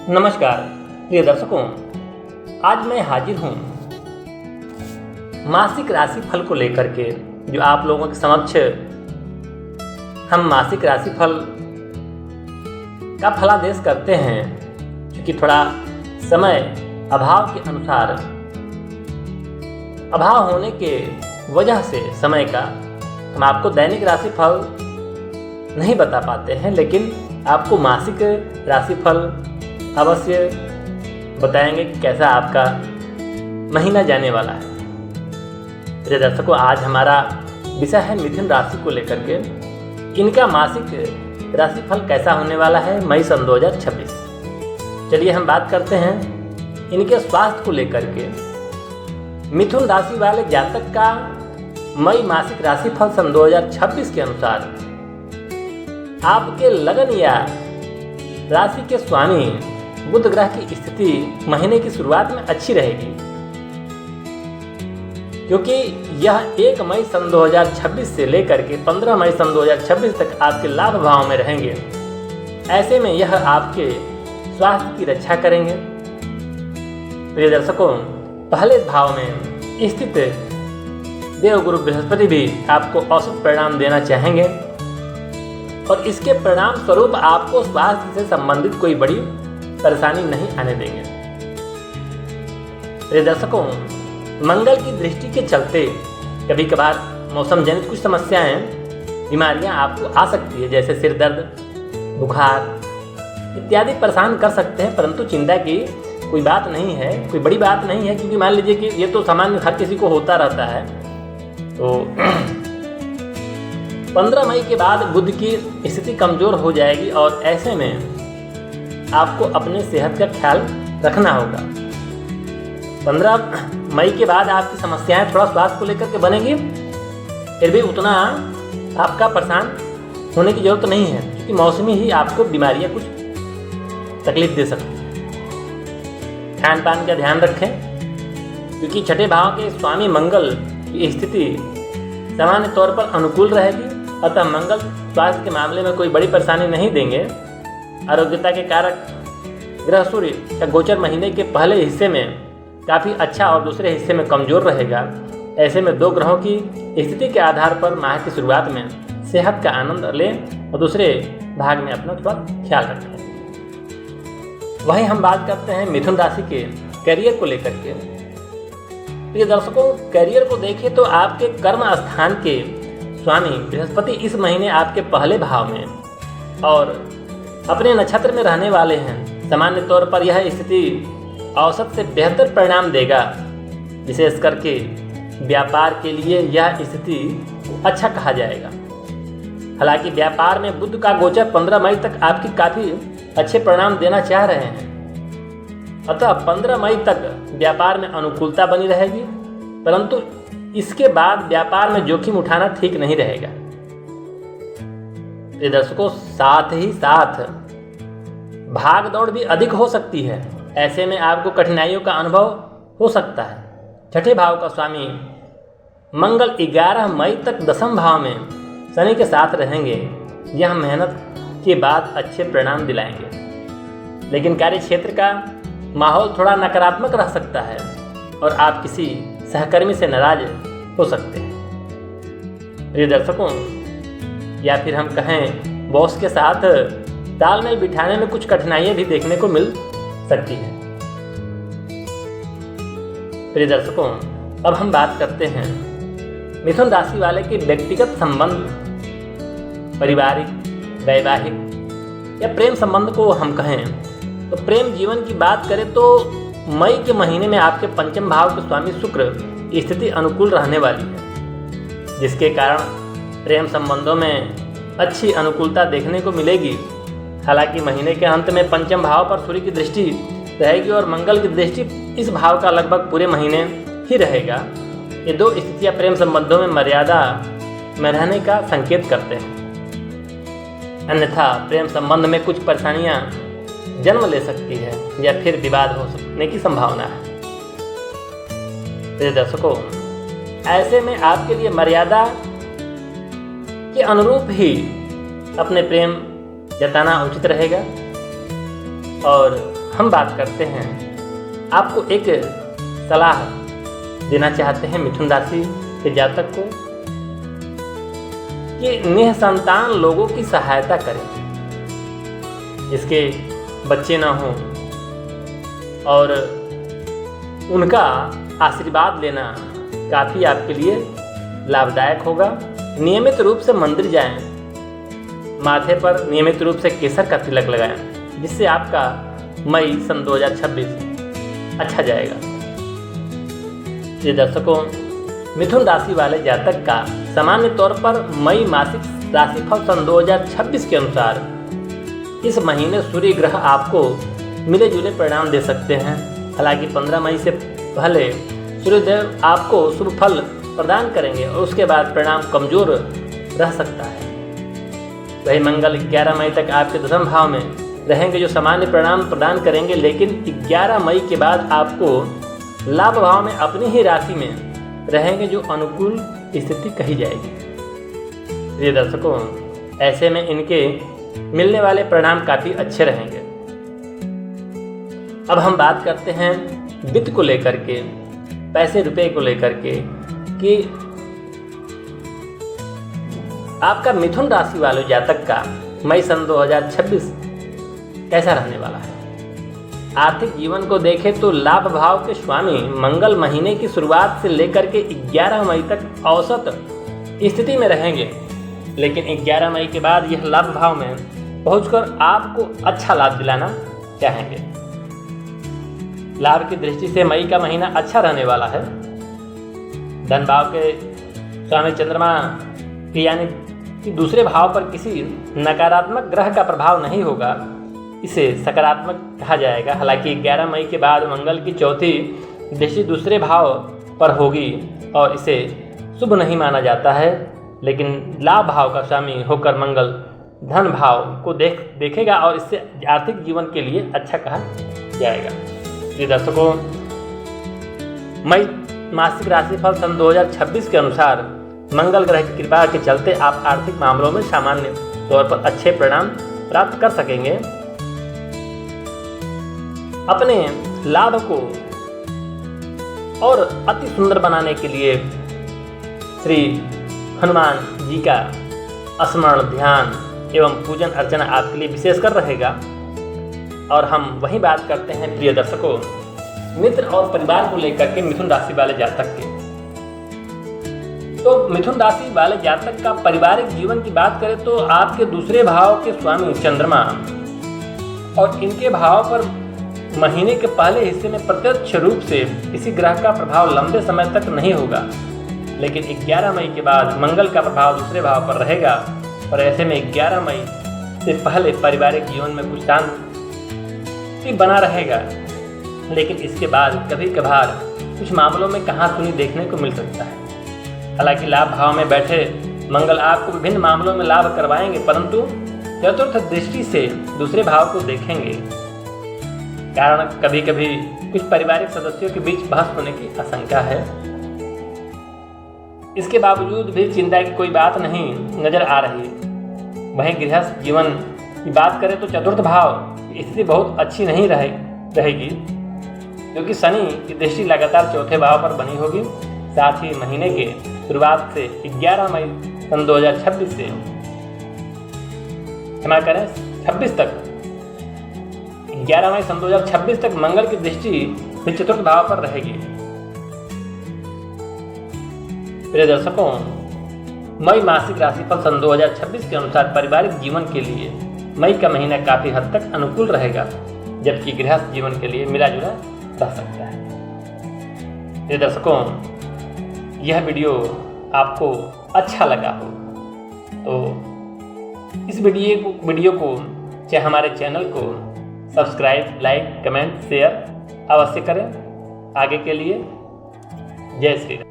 नमस्कार प्रिय दर्शकों, आज मैं हाजिर हूँ मासिक राशि फल को लेकर के। जो आप लोगों के समक्ष हम मासिक राशि फल का फलादेश करते हैं, क्योंकि थोड़ा समय अभाव के अनुसार अभाव होने के वजह से समय का हम आपको दैनिक राशि फल नहीं बता पाते हैं, लेकिन आपको मासिक राशि फल अवश्य बताएंगे कि कैसा आपका महीना जाने वाला है। प्रिय दर्शकों, आज हमारा विषय है मिथुन राशि को लेकर के। इनका मासिक राशि फल कैसा होने वाला है मई सन 2026। चलिए हम बात करते हैं इनके स्वास्थ्य को लेकर के। मिथुन राशि वाले जातक का मई मासिक राशि फल सन 2026 के अनुसार आपके लगन या राशि के स्वामी बुध ग्रह की स्थिति महीने की शुरुआत में अच्छी रहेगी, क्योंकि यह 1 मई सन 2026 से लेकर के 15 मई सन 2026 तक आपके लाभ भाव में रहेंगे। ऐसे में यह आपके स्वास्थ्य की रक्षा करेंगे। प्रिय दर्शकों, पहले भाव में स्थित देवगुरु बृहस्पति भी आपको औसत परिणाम देना चाहेंगे और इसके परिणाम स्वरूप आपको स्वास्थ्य से संबंधित कोई बड़ी परेशानी नहीं आने देंगे। प्रिय दर्शकों, मंगल की दृष्टि के चलते कभी कभार मौसम जनित कुछ समस्याएं, बीमारियां आपको आ सकती है, जैसे सिर दर्द, बुखार इत्यादि परेशान कर सकते हैं, परंतु चिंता की कोई बात नहीं है, कोई बड़ी बात नहीं है, क्योंकि मान लीजिए कि ये तो सामान्य हर किसी को होता रहता है। तो 15 मई के बाद बुध की स्थिति कमज़ोर हो जाएगी और ऐसे में आपको अपने सेहत का ख्याल रखना होगा। 15 मई के बाद आपकी समस्याएं थोड़ा स्वास्थ्य को लेकर के बनेगी, फिर भी उतना आपका परेशान होने की ज़रूरत नहीं है, क्योंकि मौसमी ही आपको बीमारियां कुछ तकलीफ दे सकती हैं। खान पान का ध्यान रखें, क्योंकि छठे भाव के स्वामी मंगल की स्थिति सामान्य तौर पर अनुकूल रहेगी, अतः मंगल स्वास्थ्य के मामले में कोई बड़ी परेशानी नहीं देंगे। आरोग्यता के कारक ग्रह सूर्य का गोचर महीने के पहले हिस्से में काफ़ी अच्छा और दूसरे हिस्से में कमज़ोर रहेगा। ऐसे में दो ग्रहों की स्थिति के आधार पर माह की शुरुआत में सेहत का आनंद लें और दूसरे भाग में अपना थोड़ा ख्याल रखें। वहीं हम बात करते हैं मिथुन राशि के करियर को लेकर के। प्रिय दर्शकों, करियर को देखें तो आपके कर्म स्थान के स्वामी बृहस्पति इस महीने आपके पहले भाव में और अपने नक्षत्र में रहने वाले हैं। सामान्य तौर पर यह स्थिति औसत से बेहतर परिणाम देगा। विशेष करके व्यापार के लिए यह स्थिति अच्छा कहा जाएगा। हालांकि व्यापार में बुध का गोचर 15 मई तक आपकी काफ़ी अच्छे परिणाम देना चाह रहे हैं, अतः 15 मई तक व्यापार में अनुकूलता बनी रहेगी, परंतु इसके बाद व्यापार में जोखिम उठाना ठीक नहीं रहेगा। ये दर्शकों, साथ ही साथ भाग दौड़ भी अधिक हो सकती है। ऐसे में आपको कठिनाइयों का अनुभव हो सकता है। छठे भाव का स्वामी मंगल 11 मई तक दशम भाव में शनि के साथ रहेंगे। यह मेहनत के बाद अच्छे परिणाम दिलाएंगे, लेकिन कार्य क्षेत्र का माहौल थोड़ा नकारात्मक रह सकता है और आप किसी सहकर्मी से नाराज हो सकते हैं। प्रिय दर्शकों, या फिर हम कहें बॉस के साथ तालमेल बिठाने में कुछ कठिनाइयां भी देखने को मिल सकती हैं। प्रिय दर्शकों, अब हम बात करते हैं मिथुन राशि वाले के व्यक्तिगत संबंध, पारिवारिक, वैवाहिक या प्रेम संबंध को हम कहें तो प्रेम जीवन की बात करें तो मई के महीने में आपके पंचम भाव के स्वामी शुक्र की स्थिति अनुकूल रहने वाली है, जिसके कारण प्रेम संबंधों में अच्छी अनुकूलता देखने को मिलेगी। हालांकि महीने के अंत में पंचम भाव पर सूर्य की दृष्टि रहेगी और मंगल की दृष्टि इस भाव का लगभग पूरे महीने ही रहेगा। ये दो स्थितियां प्रेम संबंधों में मर्यादा में रहने का संकेत करते हैं, अन्यथा प्रेम संबंध में कुछ परेशानियां जन्म ले सकती है या फिर विवाद हो सकने की संभावना है। प्रिय दर्शकों, ऐसे में आपके लिए मर्यादा के अनुरूप ही अपने प्रेम जताना उचित रहेगा और हम बात करते हैं, आपको एक सलाह देना चाहते हैं मिथुन राशि के जातक को कि निसंतान लोगों की सहायता करें, जिसके बच्चे ना हों, और उनका आशीर्वाद लेना काफ़ी आपके लिए लाभदायक होगा। नियमित रूप से मंदिर जाएं, माथे पर नियमित रूप से केसर का तिलक लगाएं, जिससे आपका मई सन 2026 अच्छा जाएगा। ये दर्शकों, मिथुन राशि वाले जातक का सामान्य तौर पर मई मासिक राशिफल सन 2026 के अनुसार इस महीने सूर्य ग्रह आपको मिले जुले परिणाम दे सकते हैं। हालांकि 15 मई से पहले सूर्यदेव आपको शुभ फल प्रदान करेंगे और उसके बाद परिणाम कमज़ोर रह सकता है। वही मंगल 11 मई तक आपके दशम भाव में रहेंगे, जो सामान्य परिणाम प्रदान करेंगे, लेकिन 11 मई के बाद आपको लाभ भाव में अपनी ही राशि में रहेंगे, जो अनुकूल स्थिति कही जाएगी। ये दर्शकों, ऐसे में इनके मिलने वाले परिणाम काफ़ी अच्छे रहेंगे। अब हम बात करते हैं वित्त को लेकर के, पैसे रुपए को लेकर के, कि आपका मिथुन राशि वाले जातक का मई सन 2026 कैसा रहने वाला है। आर्थिक जीवन को देखें तो लाभ भाव के स्वामी मंगल महीने की शुरुआत से लेकर के 11 मई तक औसत स्थिति में रहेंगे, लेकिन 11 मई के बाद यह लाभ भाव में पहुंचकर आपको अच्छा लाभ दिलाना चाहेंगे। लाभ की दृष्टि से मई का महीना अच्छा रहने वाला है। धन भाव के स्वामी चंद्रमा की यानी कि दूसरे भाव पर किसी नकारात्मक ग्रह का प्रभाव नहीं होगा, इसे सकारात्मक कहा जाएगा। हालांकि 11 मई के बाद मंगल की चौथी दृष्टि दूसरे भाव पर होगी और इसे शुभ नहीं माना जाता है, लेकिन लाभ भाव का स्वामी होकर मंगल धन भाव को देखेगा और इससे आर्थिक जीवन के लिए अच्छा कहा जाएगा। ये दर्शकों, मई मासिक राशिफल सन 2026 के अनुसार मंगल ग्रह की कृपा के चलते आप आर्थिक मामलों में सामान्य तौर पर अच्छे परिणाम प्राप्त कर सकेंगे। अपने लाभ को और अति सुंदर बनाने के लिए श्री हनुमान जी का स्मरण, ध्यान एवं पूजन अर्चना आपके लिए विशेषकर रहेगा। और हम वही बात करते हैं प्रिय दर्शकों, मित्र और परिवार को लेकर के मिथुन राशि वाले जातक के। तो मिथुन राशि वाले जातक का पारिवारिक जीवन की बात करें तो आपके दूसरे भाव के स्वामी चंद्रमा और इनके भाव पर महीने के पहले हिस्से में प्रत्यक्ष रूप से किसी ग्रह का प्रभाव लंबे समय तक नहीं होगा, लेकिन 11 मई के बाद मंगल का प्रभाव दूसरे भाव पर रहेगा। और ऐसे में 11 मई से पहले पारिवारिक जीवन में कुछ शांति बना रहेगा, लेकिन इसके बाद कभी कभार कुछ मामलों में कहासुनी देखने को मिल सकता है। हालांकि लाभ भाव में बैठे मंगल आपको विभिन्न मामलों में लाभ करवाएंगे, परंतु चतुर्थ दृष्टि से दूसरे भाव को देखेंगे, कारण कभी कभी कुछ पारिवारिक सदस्यों के बीच बहस होने की आशंका है। इसके बावजूद भी चिंता की कोई बात नहीं नजर आ रही। वहीं गृहस्थ जीवन की बात करें तो चतुर्थ भाव की स्थिति बहुत अच्छी नहीं रहेगी, क्योंकि शनि की दृष्टि लगातार चौथे भाव पर बनी होगी। साथ ही महीने के शुरुआत से 11 मई सन 2026 से 26 तक 11 मई सन 2026 तक मंगल की दृष्टि फिर चतुर्थ भाव पर रहेगी। प्रिय दर्शकों, मई मासिक राशिफल सन 2026 के अनुसार पारिवारिक जीवन के लिए मई का महीना काफ़ी हद तक अनुकूल रहेगा, जबकि गृहस्थ जीवन के लिए मिला जुला रह सकता है। प्रिय दर्शकों, यह वीडियो आपको अच्छा लगा हो तो इस वीडियो को चाहे हमारे चैनल को सब्सक्राइब, लाइक, कमेंट, शेयर अवश्य करें। आगे के लिए जय श्री राम।